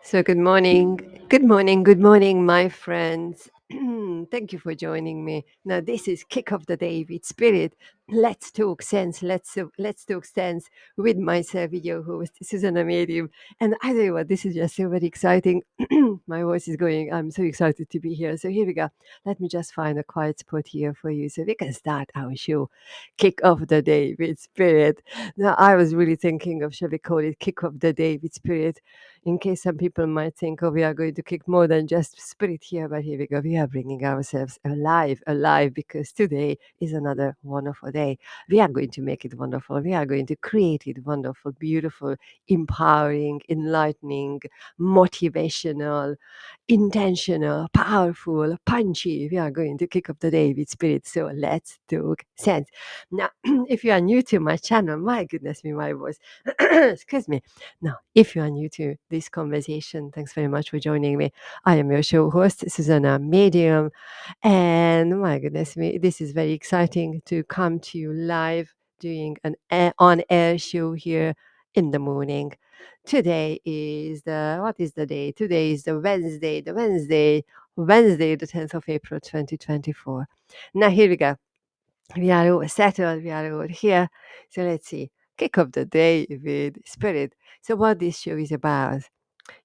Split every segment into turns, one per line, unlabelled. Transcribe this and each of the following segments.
So, good morning. Good morning, my friends. Thank you for joining me. Now, this is Kick of the Day with Spirit. Let's talk sense. Let's talk sense with myself, with your host, Zsuzsanna Medium. And I tell you what, this is just so very exciting. My voice is going. I'm so excited to be here. So here we go. Let me just find a quiet spot here for you so we can start our show, Kick of the Day with Spirit. Now, I was really thinking of, shall we call it Kick of the Day with Spirit? In case some people might think, oh, we are going to kick more than just spirit here, but here we go. We are bringing ourselves alive, because today is another wonderful day. We are going to make it wonderful. We are going to create it wonderful, beautiful, empowering, enlightening, motivational, intentional, powerful, punchy. We are going to kick off the day with spirit. So let's talk sense. Now, if you are new to my channel, my goodness me, my voice. Excuse me. Now, if you are new to this conversation, thanks very much for joining me. I am your show host, Zsuzsanna Medium. And my goodness me, this is very exciting to come to you live doing an on-air show here in the morning. Today is what is the day? Today is the Wednesday, the 10th of April, 2024. Now, here we go. We are all settled, we are all here. So let's see. Kick off the day with spirit. So, what this show is about.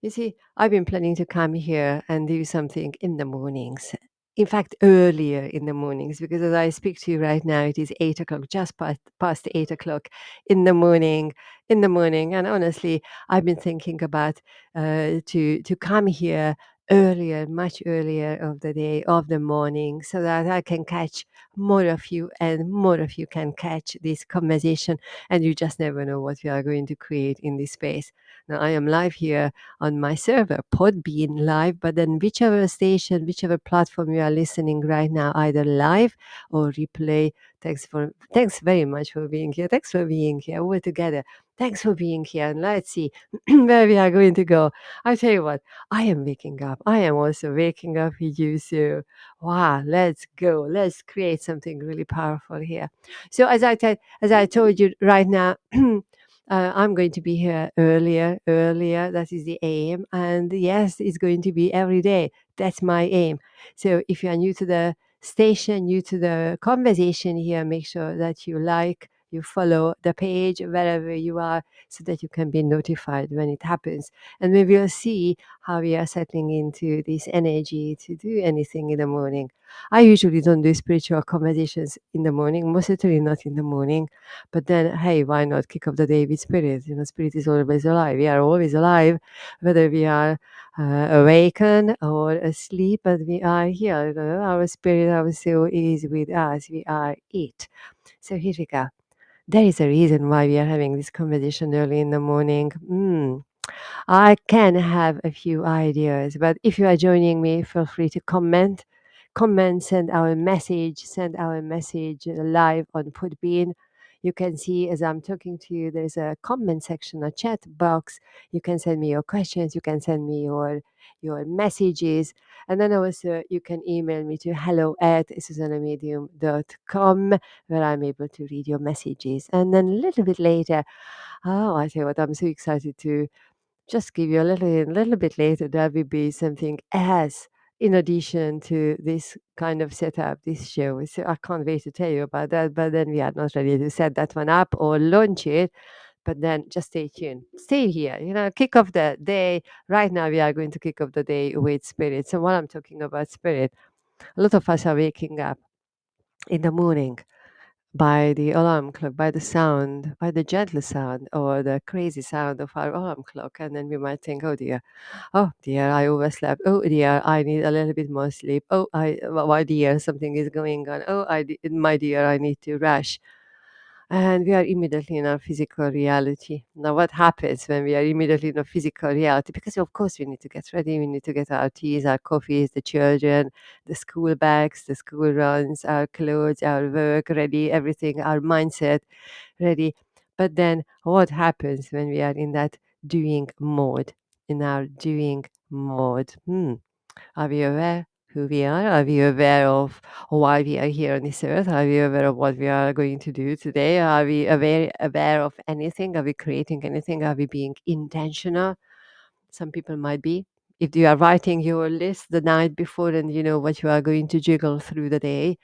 You see, I've been planning to come here and do something in the mornings. In fact, earlier in the mornings, because as I speak to you right now, it is 8 o'clock, just past 8 o'clock in the morning. In the morning, and honestly, I've been thinking about to come here earlier, much earlier of the day, of the morning, so that I can catch more of you, and more of you can catch this conversation, and you just never know what we are going to create in this space. Now, I am live here on my server, Podbean Live, but then whichever station, whichever platform you are listening right now, either live or replay, thanks very much for being here. Thanks for being here. We're together. Thanks for being here. And let's see where we are going to go. I tell you what, I am waking up. I am also waking up with you. So wow, let's go. Let's create something really powerful here. So as I told you right now, I'm going to be here earlier. That is the aim. And yes, it's going to be every day. That's my aim. So if you are new to the station, new to the conversation here, make sure that you follow the page wherever you are so that you can be notified when it happens. And we will see how we are settling into this energy to do anything in the morning. I usually don't do spiritual conversations in the morning, most certainly not in the morning. But then, hey, why not kick off the day with spirit? Spirit is always alive. We are always alive, whether we are awakened or asleep, but we are here. Our spirit, our soul is with us. We are it. So here we go. There is a reason why we are having this conversation early in the morning. I can have a few ideas, but if you are joining me, feel free to comment, send our message live on Podbean. You can see as I'm talking to you, there's a comment section, a chat box. You can send me your questions, you can send me your messages, and then also you can email me to hello@susannamedium.com, where I'm able to read your messages. And then a little bit later, oh, I tell you what, I'm so excited to just give you a little bit later, there will be something else in addition to this kind of setup, this show. So I can't wait to tell you about that, but then we are not ready to set that one up or launch it. But then just stay tuned. Stay here. Kick off the day. Right now we are going to kick off the day with spirit. So while I'm talking about spirit, a lot of us are waking up in the morning by the alarm clock, by the sound, by the gentle sound or the crazy sound of our alarm clock. And then we might think, oh dear, I overslept. Oh dear, I need a little bit more sleep. My dear, something is going on. My dear, I need to rush. And we are immediately in our physical reality. Now, what happens when we are immediately in a physical reality? Because, of course, we need to get ready. We need to get our teas, our coffees, the children, the school bags, the school runs, our clothes, our work ready, everything, our mindset ready. But then what happens when we are in that doing mode, in our doing mode? Are we aware who we are? Are we aware of why we are here on this earth? Are we aware of what we are going to do today? Are we aware of anything? Are we creating anything? Are we being intentional? Some people might be. If you are writing your list the night before and you know what you are going to jiggle through the day,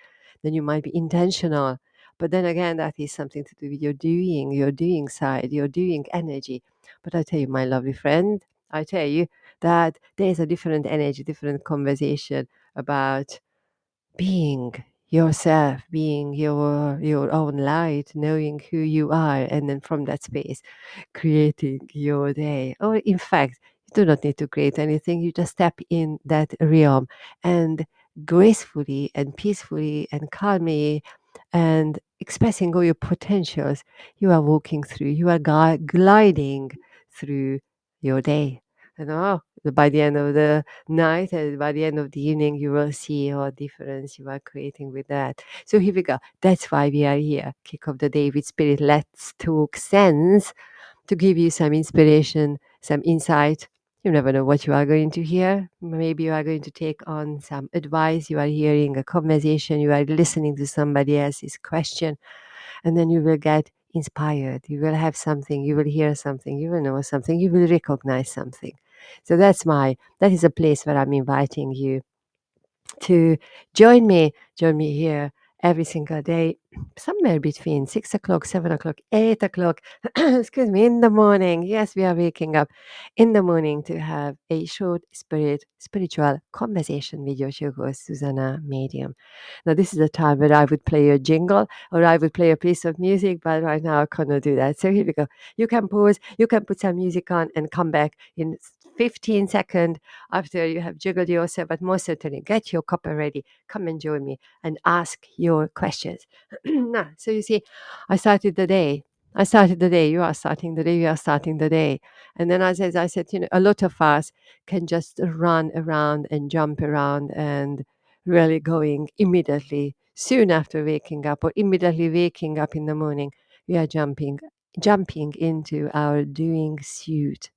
then you might be intentional. But then again, that is something to do with your doing side, your doing energy. But I tell you, my lovely friend, I tell you that there's a different energy, different conversation about being yourself, being your own light, knowing who you are, and then from that space creating your day. Or in fact, you do not need to create anything. You just step in that realm and gracefully and peacefully and calmly and expressing all your potentials, you are walking through, you are gliding through your day. And by the end of the night and by the end of the evening, you will see what difference you are creating with that. So here we go. That's why we are here. Kick off the day with spirit. Let's talk sense to give you some inspiration, some insight. You never know what you are going to hear. Maybe you are going to take on some advice. You are hearing a conversation. You are listening to somebody else's question. And then you will get inspired. You will have something. You will hear something. You will know something. You will recognize something. So that is a place where I'm inviting you to join me here every single day, somewhere between 6 o'clock, 7 o'clock, 8 o'clock, excuse me, in the morning. Yes, we are waking up in the morning to have a short spiritual conversation with your show host, Zsuzsanna Medium. Now, this is the time where I would play a jingle or I would play a piece of music, but right now I cannot do that. So here we go. You can pause, you can put some music on and come back in 15 seconds after you have jiggled yourself, but most certainly get your cuppa ready. Come and join me and ask your questions. Now, so you see, I started the day. You are starting the day, you are starting the day. And then as I said, a lot of us can just run around and jump around and really going immediately soon after waking up or immediately waking up in the morning. We are jumping into our doing suit,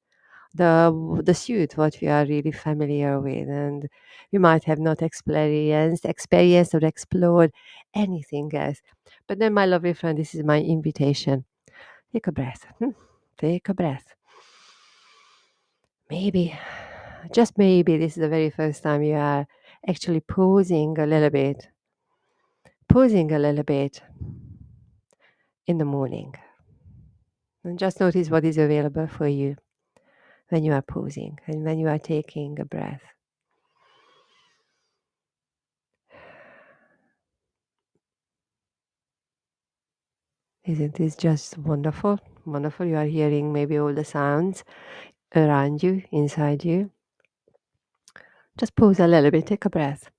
the suit what we are really familiar with, and we might have not experienced or explored anything else. But then, my lovely friend, this is my invitation. Take a breath. Take a breath. Maybe, just maybe, this is the very first time you are actually pausing a little bit in the morning, and just notice what is available for you when you are pausing and when you are taking a breath. Isn't this just wonderful? Wonderful. You are hearing maybe all the sounds around you, inside you. Just pause a little bit, take a breath.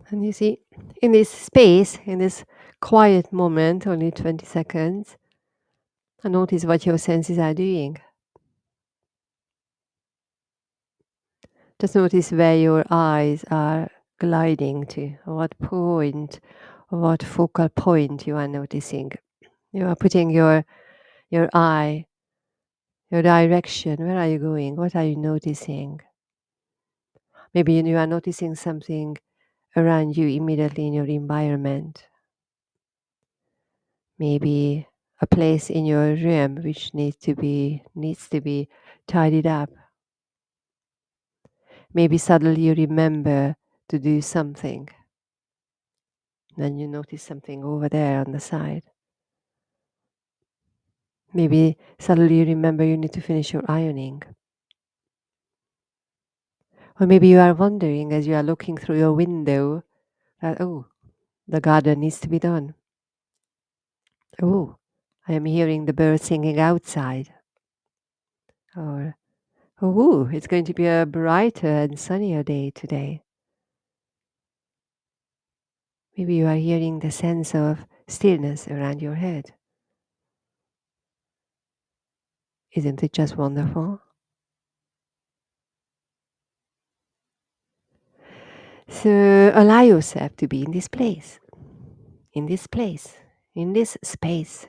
And you see, in this space, in this quiet moment, only 20 seconds, and notice what your senses are doing. Just notice where your eyes are gliding to, what point, what focal point you are noticing. You are putting your eye, your direction. Where are you going? What are you noticing? Maybe you are noticing something around you immediately in your environment. Maybe a place in your room which needs to be tidied up. Maybe suddenly you remember to do something. Then you notice something over there on the side. Maybe suddenly you remember you need to finish your ironing. Or maybe you are wondering as you are looking through your window that, oh, the garden needs to be done. Oh, I am hearing the birds singing outside. Or, oh, it's going to be a brighter and sunnier day today. Maybe you are hearing the sense of stillness around your head. Isn't it just wonderful? So allow yourself to be in this place, in this place, in this space,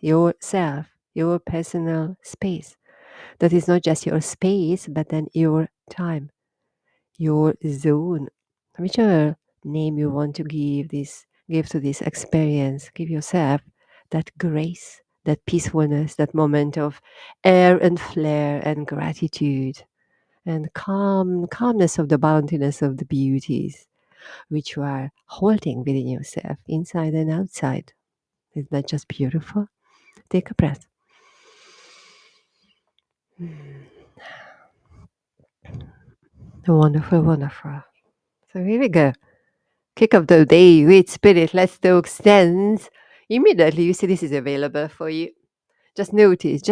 yourself, your personal space. That is not just your space, but then your time, your zone, whichever name you want to give to this experience. Give yourself that grace, that peacefulness, that moment of air and flare and gratitude and calmness of the bountiness of the beauties which you are holding within yourself, inside and outside. Isn't that just beautiful? Take a breath. Wonderful, wonderful. So here we go. Kick of the day with spirit. Let's talk sense. Immediately, you see this is available for you. Just notice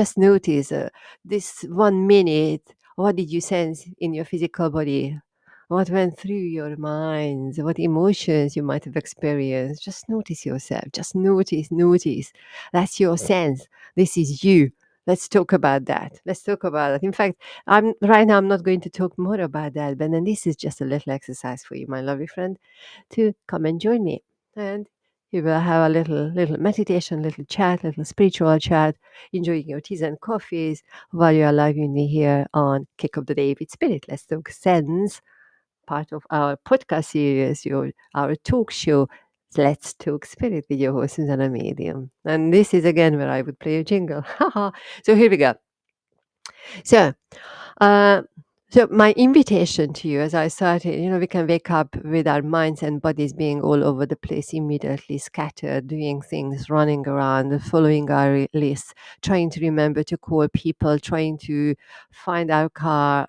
this 1 minute. What did you sense in your physical body? What went through your minds? What emotions you might have experienced? Just notice yourself. Just notice. That's your sense. This is you. Let's talk about that. Let's talk about it. In fact, I'm right now. I'm not going to talk more about that, but then this is just a little exercise for you, my lovely friend, to come and join me. And we will have a little meditation, little chat, little spiritual chat, enjoying your teas and coffees while you are live with me here on Kick of the Day with Spirit. Let's Talk Sense, part of our podcast series, our talk show. Let's Talk Spirit with your host, Zsuzsanna Medium. And this is again where I would play a jingle. So here we go. So uh, so my invitation to you as I started, we can wake up with our minds and bodies being all over the place, immediately scattered, doing things, running around, following our lists, trying to remember to call people, trying to find our car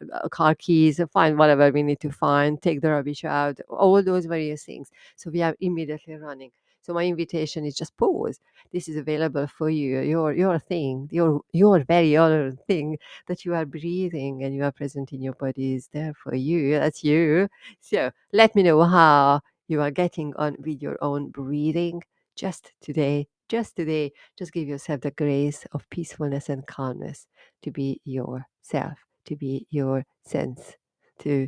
keys, find whatever we need to find, take the rubbish out, all those various things. So we are immediately running. So my invitation is just pause. This is available for you, your thing, your very own thing, that you are breathing and you are present in your body is there for you. That's you. So let me know how you are getting on with your own breathing just today. Just today, just give yourself the grace of peacefulness and calmness to be yourself, to be your sense, to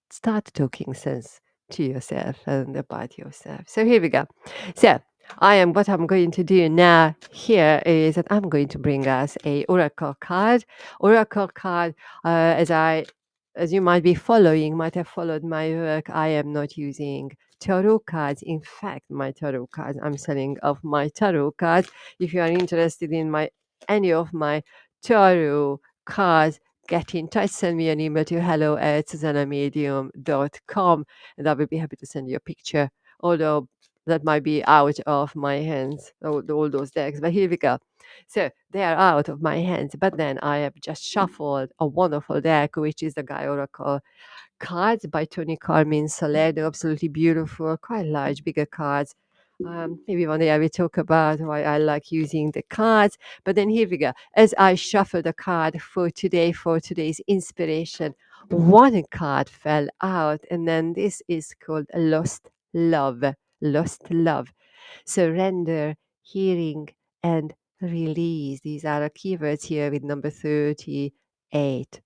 start talking sense to yourself and about yourself. So here we go. So what I'm going to do now here is that I'm going to bring us a oracle card. Oracle card, as you might be following, might have followed my work. I am not using tarot cards. In fact, my tarot cards, I'm selling off my tarot cards. If you are interested in any of my tarot cards, get in touch. Send me an email to hello@zsuzannamedium.com, and I will be happy to send you a picture. Although that might be out of my hands, all those decks. But here we go. So they are out of my hands. But then I have just shuffled a wonderful deck, which is the Guy Oracle cards by Tony Carmen Soler. They're absolutely beautiful, quite large, bigger cards. Maybe one day I will talk about why I like using the cards. But then here we go. As I shuffle the card for today, for today's inspiration, one card fell out, and then this is called Lost Love. Lost love. Surrender, healing, and release. These are the keywords here with number 38.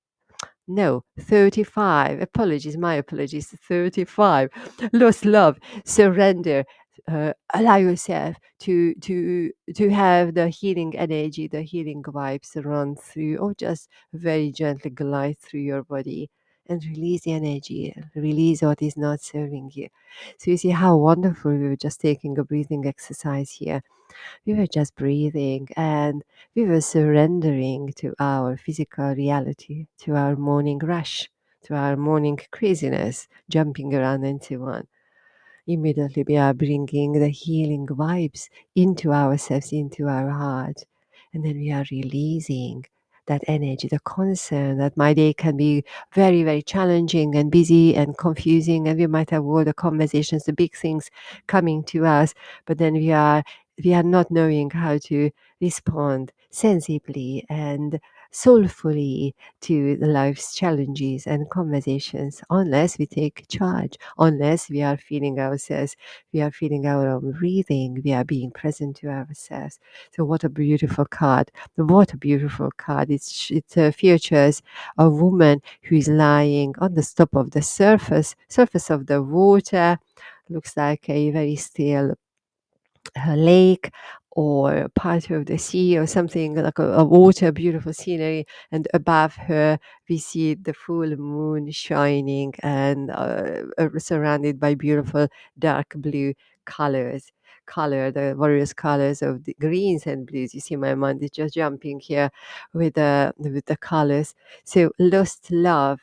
No, 35. Apologies, my apologies. 35. Lost love, surrender. Allow yourself to have the healing energy, the healing vibes run through, or just very gently glide through your body and release the energy, release what is not serving you. So you see how wonderful we were just taking a breathing exercise here. We were just breathing and we were surrendering to our physical reality, to our morning rush, to our morning craziness, jumping around and so on. Immediately, we are bringing the healing vibes into ourselves, into our heart. And then we are releasing that energy, the concern that my day can be very, very challenging and busy and confusing. And we might have all the conversations, the big things coming to us, but then we are not knowing how to respond sensibly and soulfully to the life's challenges and conversations unless we take charge, unless we are feeling ourselves, we are feeling our own breathing, we are being present to ourselves. So what a beautiful card. What a beautiful card. It features a woman who is lying on the top of the surface of the water. Looks like a very still lake. or part of the sea or something like a water, beautiful scenery, and above her we see the full moon shining and surrounded by beautiful dark blue colors. The various colors of the greens and blues. You see, my mind is just jumping here with the colors. So lost love.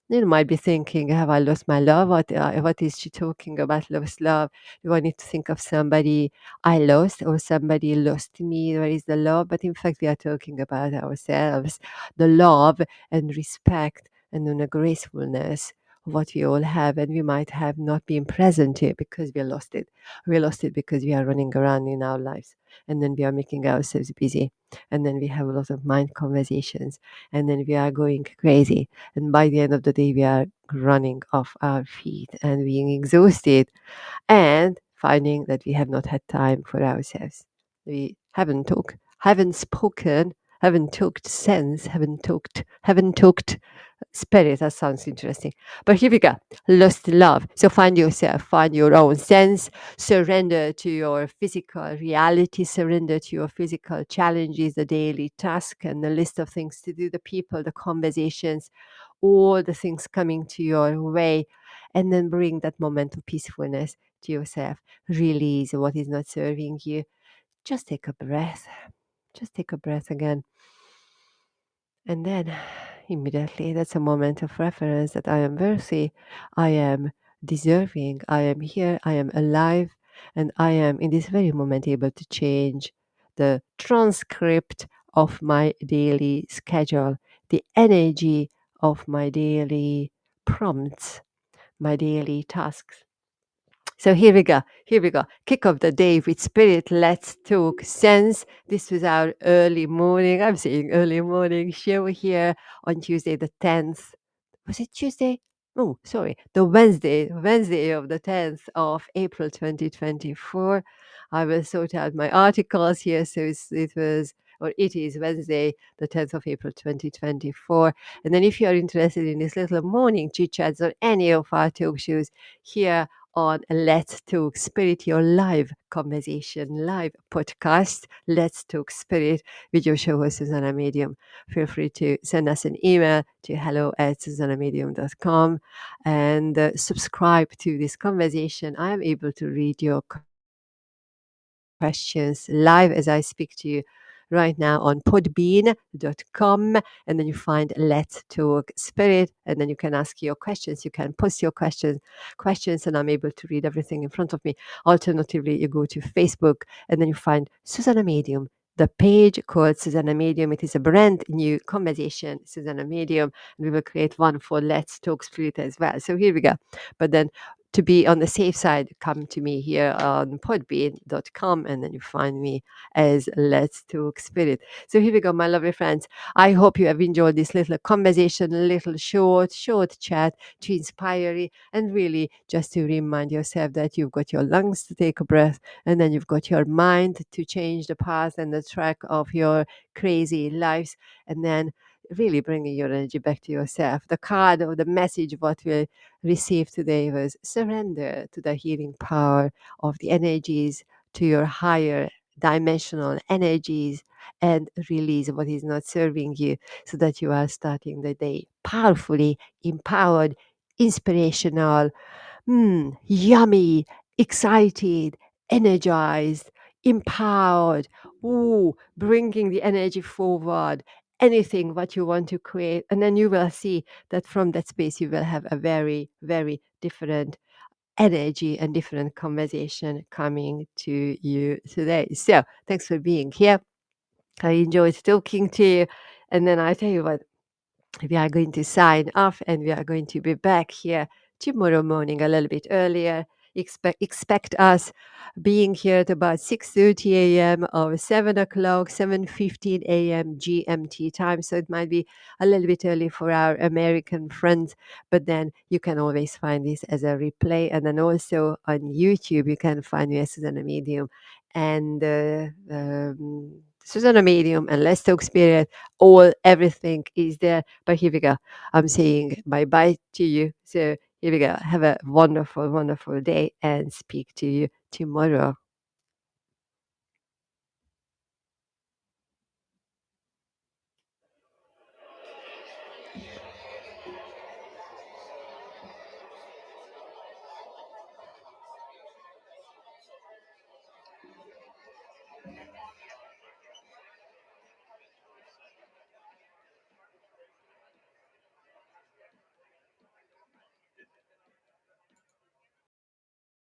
You might be thinking, have I lost my love? What is she talking about? Lost love? Do I need to think of somebody I lost or somebody lost me? Where is the love? But in fact, we are talking about ourselves, the love and respect and the gracefulness of what we all have. And we might have not been present here because we lost it. We lost it because we are running around in our lives. And then we are making ourselves busy. And then we have a lot of mind conversations. And then we are going crazy. And by the end of the day, we are running off our feet and being exhausted and finding that we have not had time for ourselves. We haven't spoken, haven't talked sense, haven't talked spirit. That sounds interesting. But here we go. Lost love. So find yourself, find your own sense, surrender to your physical reality, surrender to your physical challenges, the daily task and the list of things to do, the people, the conversations, all the things coming to your way, and then bring that moment of peacefulness to yourself. Release what is not serving you. Just take a breath. Just take a breath again. And then immediately, that's a moment of reference that I am worthy, I am deserving, I am here, I am alive, and I am in this very moment able to change the transcript of my daily schedule, the energy of my daily prompts, my daily tasks. So here we go. Here we go. Kick off the day with spirit. Let's talk sense. This was our early morning. I'm saying early morning show here on Tuesday the 10th. Was it Tuesday? Oh, sorry. The Wednesday of the 10th of April 2024. I will sort out my articles here. So it is Wednesday, the 10th of April 2024. And then if you are interested in this little morning chit chats or any of our talk shows here on Let's Talk Spirit, your live conversation, live podcast, Let's Talk Spirit with your show host, Zsuzsanna Medium. Feel free to send us an email to hello@zsuzannamedium.com and subscribe to this conversation. I am able to read your questions live as I speak to you right now on podbean.com, and then you find Let's Talk Spirit, and then you can ask your questions, you can post your questions, and I'm able to read everything in front of me. Alternatively, you go to Facebook and then you find Zsuzsanna Medium, the page called Zsuzsanna Medium. It is a brand new conversation, Zsuzsanna Medium, and we will create one for Let's Talk Spirit as well. So here we go. But then to be on the safe side, come to me here on podbean.com, and then you find me as Let's Talk Spirit. So here we go, my lovely friends. I hope you have enjoyed this little conversation, a little short chat to inspire you, and really just to remind yourself that you've got your lungs to take a breath, and then you've got your mind to change the path and the track of your crazy lives, and then really bringing your energy back to yourself. The card or the message what we received today was surrender to the healing power of the energies, to your higher dimensional energies, and release what is not serving you, so that you are starting the day powerfully, empowered, inspirational, yummy, excited, energized, empowered, bringing the energy forward, anything what you want to create. And then you will see that from that space, you will have a very, very different energy and different conversation coming to you today. So thanks for being here. I enjoyed talking to you. And then I tell you what, we are going to sign off and we are going to be back here tomorrow morning a little bit earlier. Expect us being here at about 6:30 a.m. or 7 o'clock, 7:15 a.m. GMT time. So it might be a little bit early for our American friends, but then you can always find this as a replay. And then also on YouTube, you can find me as Zsuzsanna Medium and Zsuzsanna Medium and Let's Talk Spirit. Everything is there. But here we go. I'm saying bye bye to you. So here we go. Have a wonderful, wonderful day and speak to you tomorrow.